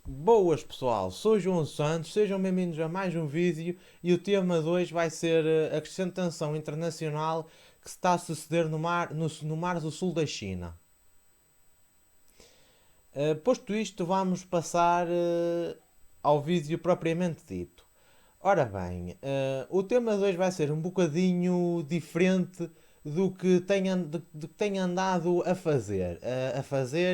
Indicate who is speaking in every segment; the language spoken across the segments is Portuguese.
Speaker 1: Boas pessoal, sou João Santos, sejam bem-vindos a mais um vídeo e o tema de hoje vai ser a crescente tensão internacional que se está a suceder no mar do sul da China. Posto isto, vamos passar ao vídeo propriamente dito. Ora bem, o tema de hoje vai ser um bocadinho diferente do que tenho andado a fazer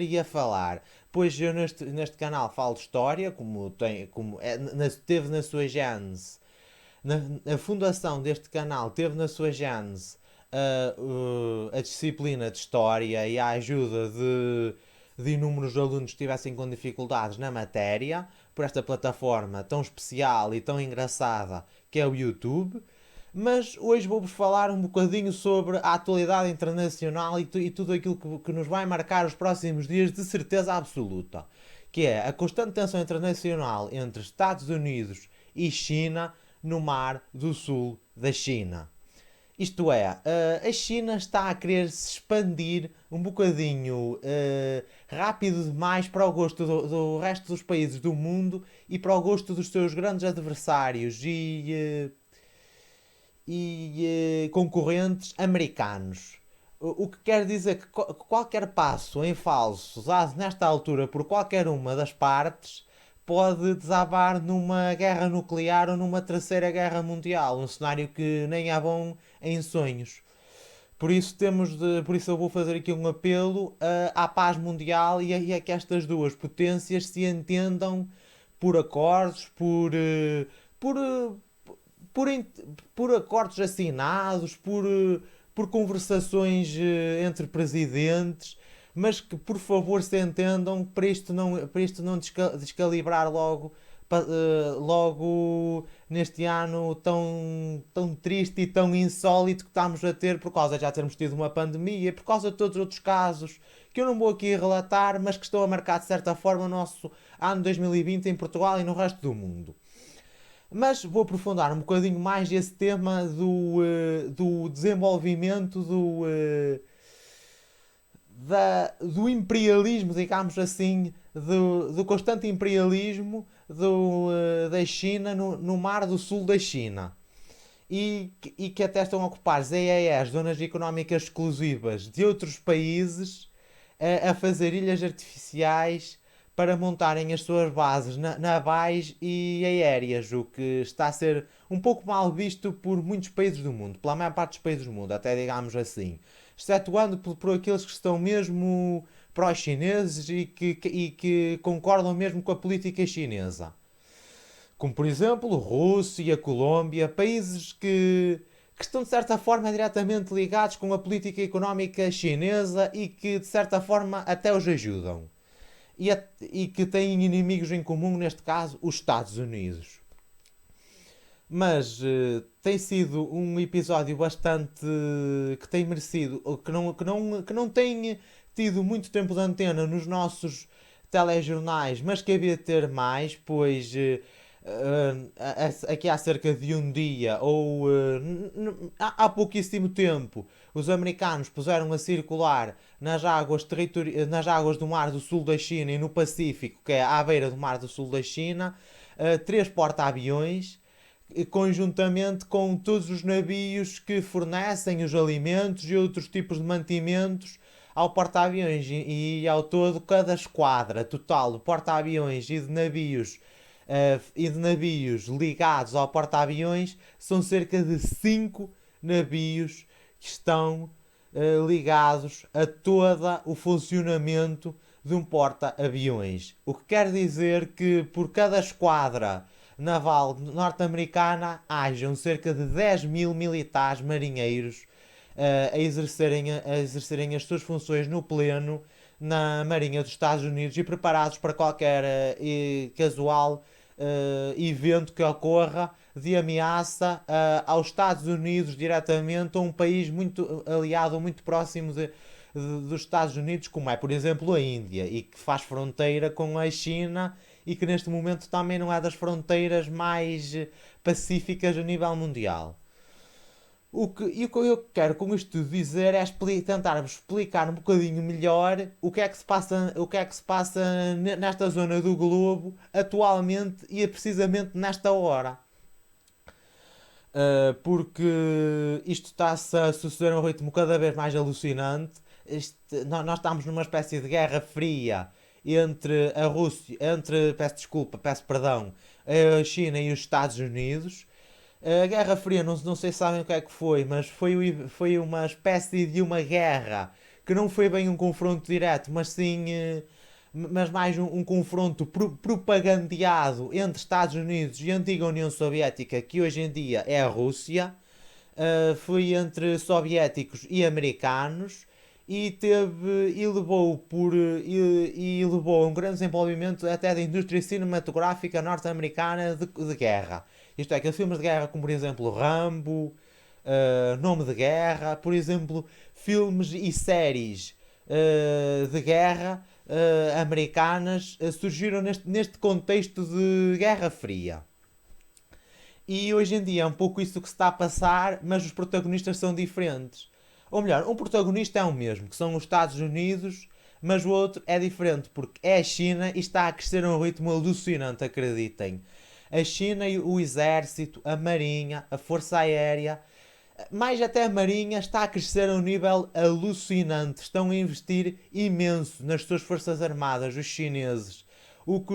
Speaker 1: e a falar. Pois eu neste canal falo de história, teve na sua gênese, na fundação deste canal teve na sua gênese a disciplina de história e a ajuda de inúmeros alunos que estivessem com dificuldades na matéria, por esta plataforma tão especial e tão engraçada que é o YouTube. Mas hoje vou-vos falar um bocadinho sobre a atualidade internacional e tudo aquilo que nos vai marcar os próximos dias de certeza absoluta, que é a constante tensão internacional entre Estados Unidos e China no mar do sul da China. Isto é, a China está a querer se expandir um bocadinho rápido demais para o gosto do resto dos países do mundo e para o gosto dos seus grandes adversários e concorrentes americanos. O que quer dizer que qualquer passo em falso dado nesta altura por qualquer uma das partes pode desabar numa guerra nuclear ou numa terceira guerra mundial, um cenário que nem é bom em sonhos. Por isso eu vou fazer aqui um apelo à paz mundial e a que estas duas potências se entendam por acordos, por, eh, por, por acordos assinados, por conversações entre presidentes, mas que por favor se entendam para isto não descalibrar logo neste ano tão triste e tão insólito que estamos a ter por causa de já termos tido uma pandemia e por causa de todos os outros casos que eu não vou aqui relatar, mas que estão a marcar de certa forma o nosso ano 2020 em Portugal e no resto do mundo. Mas vou aprofundar um bocadinho mais esse tema do desenvolvimento do imperialismo, digamos assim, do constante imperialismo da China no mar do sul da China. E que até estão a ocupar ZEEs, zonas económicas exclusivas de outros países, a fazer ilhas artificiais para montarem as suas bases navais e aéreas, o que está a ser um pouco mal visto por muitos países do mundo, pela maior parte dos países do mundo, até digamos assim. Excetuando por aqueles que estão mesmo pró-chineses e que concordam mesmo com a política chinesa. Como por exemplo Rússia, Colômbia, países que estão de certa forma diretamente ligados com a política económica chinesa e que de certa forma até os ajudam e que têm inimigos em comum, neste caso, os Estados Unidos. Mas tem sido um episódio bastante que tem merecido, que não tem tido muito tempo de antena nos nossos telejornais, mas que havia de ter mais, pois aqui há cerca de um dia ou há pouquíssimo tempo os americanos puseram a circular nas águas do Mar do Sul da China e no Pacífico, que é à beira do Mar do Sul da China, três porta-aviões conjuntamente com todos os navios que fornecem os alimentos e outros tipos de mantimentos ao porta-aviões e ao todo cada esquadra total de porta-aviões e de navios ligados ao porta-aviões são cerca de 5 navios que estão ligados a todo o funcionamento de um porta-aviões. O que quer dizer que por cada esquadra naval norte-americana hajam cerca de 10 mil militares marinheiros a exercerem as suas funções no pleno na Marinha dos Estados Unidos e preparados para qualquer casual evento que ocorra de ameaça aos Estados Unidos diretamente, a um país muito aliado, muito próximo dos Estados Unidos, como é, por exemplo, a Índia, e que faz fronteira com a China e que neste momento também não é das fronteiras mais pacíficas a nível mundial. O que eu quero com isto tudo dizer é tentar-vos explicar um bocadinho melhor o que é que se passa nesta zona do globo atualmente e é precisamente nesta hora. Porque isto está-se a suceder a um ritmo cada vez mais alucinante. Nós estamos numa espécie de guerra fria entre a Rússia, peço perdão, a China e os Estados Unidos. A Guerra Fria, não sei se sabem o que é que foi, mas foi uma espécie de uma guerra que não foi bem um confronto direto, mas sim, mas mais um confronto propagandeado entre Estados Unidos e a antiga União Soviética, que hoje em dia é a Rússia. Foi entre soviéticos e americanos e levou a um grande desenvolvimento até da indústria cinematográfica norte-americana de guerra. Isto é, aqueles filmes de guerra como por exemplo Rambo, Nome de Guerra, por exemplo, filmes e séries de guerra americanas surgiram neste contexto de Guerra Fria. E hoje em dia é um pouco isso que se está a passar, mas os protagonistas são diferentes. Ou melhor, um protagonista é o mesmo, que são os Estados Unidos, mas o outro é diferente, porque é a China e está a crescer a um ritmo alucinante, acreditem. A China, o exército, a marinha, a força aérea, mais até a marinha está a crescer a um nível alucinante. Estão a investir imenso nas suas forças armadas, os chineses. O que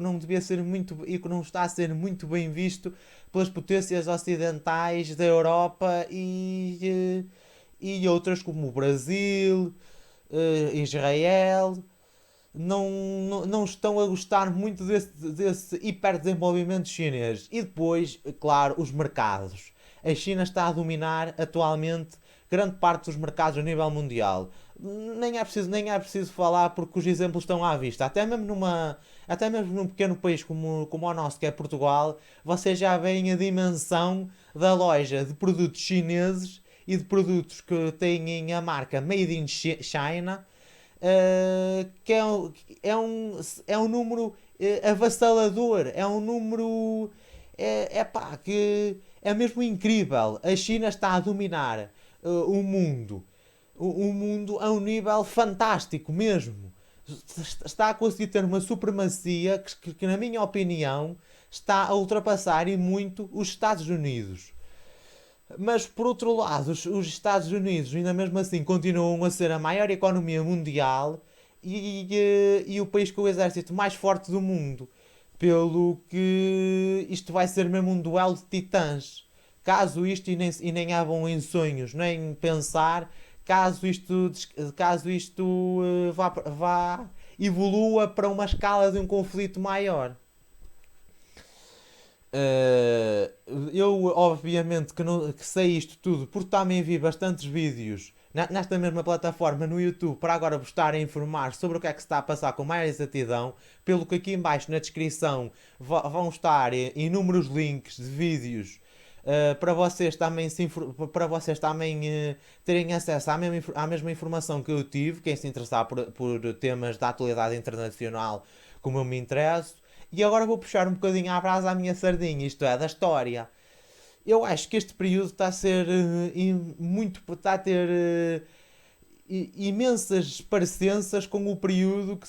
Speaker 1: não devia ser muito e que não está a ser muito bem visto pelas potências ocidentais da Europa e outras como o Brasil, Israel, não estão a gostar muito desse hiperdesenvolvimento chinês. E depois, claro, os mercados. A China está a dominar atualmente grande parte dos mercados a nível mundial. Nem é preciso falar porque os exemplos estão à vista. Até mesmo num pequeno país como o nosso, que é Portugal, vocês já veem a dimensão da loja de produtos chineses e de produtos que têm a marca Made in China, que é um número avassalador, é um número pá, que é mesmo incrível. A China está a dominar o mundo, o mundo a um nível fantástico mesmo. Está a conseguir ter uma supremacia que na minha opinião, está a ultrapassar e muito os Estados Unidos. Mas por outro lado, os Estados Unidos ainda mesmo assim continuam a ser a maior economia mundial e o país com o exército mais forte do mundo. Pelo que isto vai ser mesmo um duelo de titãs. Caso isto, e nem há bom em sonhos, nem pensar, caso isto vá evolua para uma escala de um conflito maior. Uh, eu, obviamente, que sei isto tudo porque também vi bastantes vídeos nesta mesma plataforma no YouTube para agora vos estar a informar sobre o que é que se está a passar com mais exatidão. Pelo que aqui em baixo na descrição vão estar inúmeros links de vídeos para vocês também terem acesso à mesma informação que eu tive. Quem se interessar por temas da atualidade internacional, como eu me interesso. E agora vou puxar um bocadinho à brasa à minha sardinha, isto é, da história. Eu acho que este período está a ser está a ter imensas parecenças com o período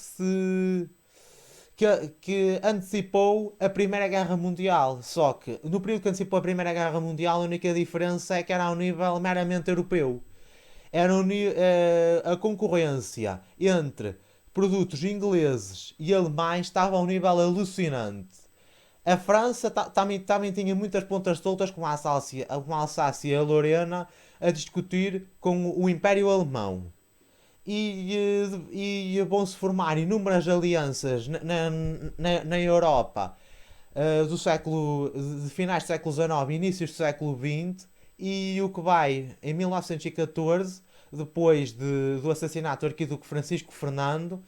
Speaker 1: que antecipou a Primeira Guerra Mundial. Só que no período que antecipou a Primeira Guerra Mundial, a única diferença é que era a um nível meramente europeu. Era a concorrência entre produtos ingleses e alemães estava a um nível alucinante. A França também tinha muitas pontas soltas, como a Alsácia e a Lorena, a discutir com o Império Alemão. Vão-se formar inúmeras alianças na Europa de finais do século XIX e inícios do século XX. E o que vai, em 1914, depois do assassinato do arquiduque Francisco Fernando,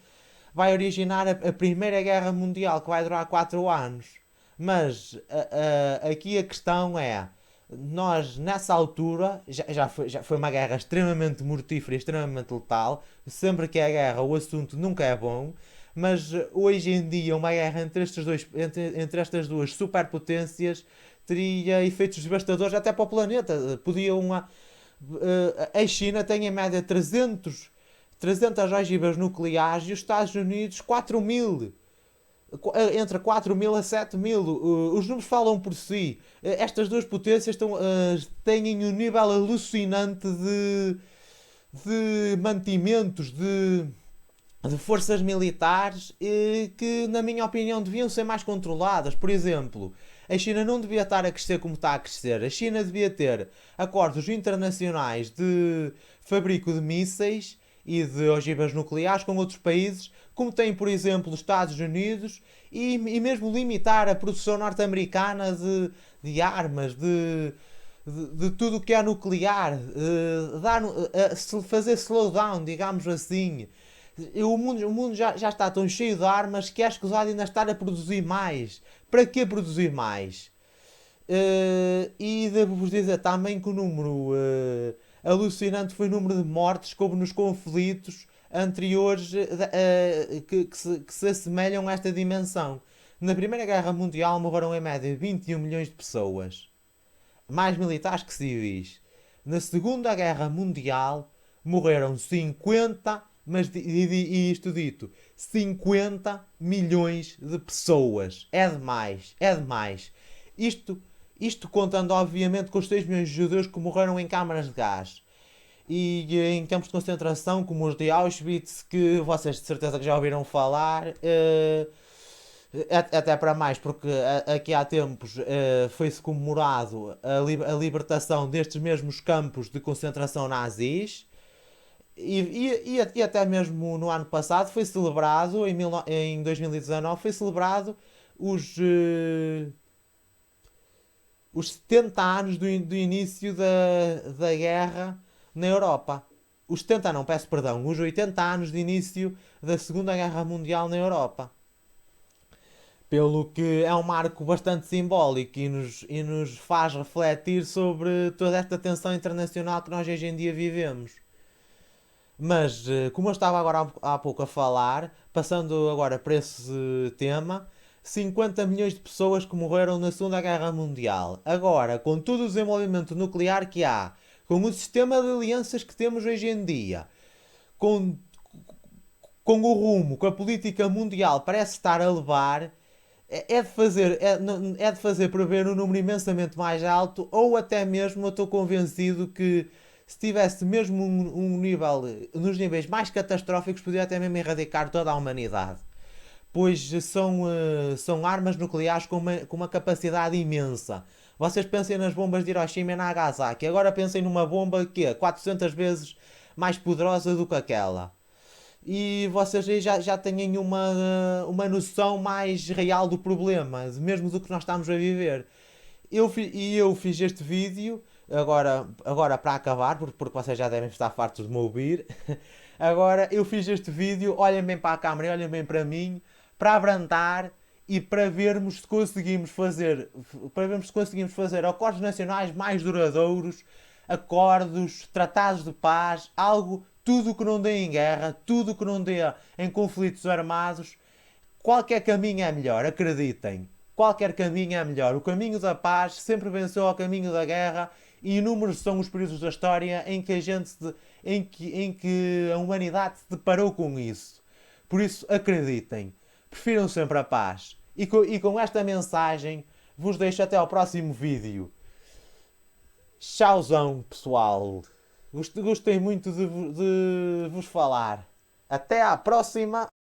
Speaker 1: vai originar a Primeira Guerra Mundial, que vai durar 4 anos. Mas aqui a questão é, nós nessa altura já foi uma guerra extremamente mortífera, extremamente letal. Sempre que é guerra o assunto nunca é bom. Mas hoje em dia uma guerra entre estas duas superpotências teria efeitos devastadores até para o planeta. A China tem em média 300 ogivas nucleares e os Estados Unidos 4.000. Entre 4.000 a 7.000. Os números falam por si. Estas duas potências têm um nível alucinante de mantimentos, de forças militares que, na minha opinião, deviam ser mais controladas. Por exemplo, a China não devia estar a crescer como está a crescer. A China devia ter acordos internacionais de fabrico de mísseis e de ogivas nucleares com outros países, como tem, por exemplo, os Estados Unidos, e mesmo limitar a produção norte-americana de armas, de tudo o que é nuclear, fazer slowdown, digamos assim. O mundo já está tão cheio de armas que é escusado ainda estar a produzir mais. Para que produzir mais? E devo-vos dizer também que o número alucinante foi o número de mortes que houve nos conflitos anteriores que se assemelham a esta dimensão. Na Primeira Guerra Mundial morreram em média 21 milhões de pessoas, mais militares que civis. Na Segunda Guerra Mundial morreram 50, e isto dito, 50 milhões de pessoas. É demais, é demais. Isto, isto contando obviamente com os 6 milhões de judeus que morreram em câmaras de gás. E em campos de concentração como os de Auschwitz, que vocês de certeza que já ouviram falar, até para mais, porque aqui há tempos foi-se comemorado a libertação destes mesmos campos de concentração nazis. E até mesmo no ano passado foi celebrado, em 2019, foi celebrado os, eh, os 70 anos do início da guerra na Europa. Os 70 não, peço perdão, os 80 anos de início da Segunda Guerra Mundial na Europa. Pelo que é um marco bastante simbólico e nos faz refletir sobre toda esta tensão internacional que nós hoje em dia vivemos. Mas, como eu estava agora há pouco a falar, passando agora para esse tema, 50 milhões de pessoas que morreram na Segunda Guerra Mundial. Agora, com todo o desenvolvimento nuclear que há, com o sistema de alianças que temos hoje em dia, com, com o rumo que a política mundial parece estar a levar, é de fazer prever um número imensamente mais alto, ou até mesmo eu estou convencido que se tivesse mesmo um nível, nos níveis mais catastróficos, poderia até mesmo erradicar toda a humanidade. Pois são armas nucleares com uma capacidade imensa. Vocês pensem nas bombas de Hiroshima e Nagasaki, agora pensem numa bomba que é 400 vezes mais poderosa do que aquela. E vocês aí já têm uma noção mais real do problema, mesmo do que nós estamos a viver. Eu fiz este vídeo, agora para acabar, porque vocês já devem estar fartos de me ouvir. Agora eu fiz este vídeo, olhem bem para a câmera e olhem bem para mim, para abrandar e para vermos se conseguimos fazer acordos nacionais mais duradouros, acordos, tratados de paz, algo, tudo que não dê em guerra, tudo que não dê em conflitos armados. Qualquer caminho é melhor, acreditem. Qualquer caminho é melhor. O caminho da paz sempre venceu ao caminho da guerra, e inúmeros são os períodos da história em que a humanidade se deparou com isso. Por isso, acreditem. Prefiram sempre a paz. E com esta mensagem, vos deixo até ao próximo vídeo. Tchauzão, pessoal. Gostei muito de vos falar. Até à próxima.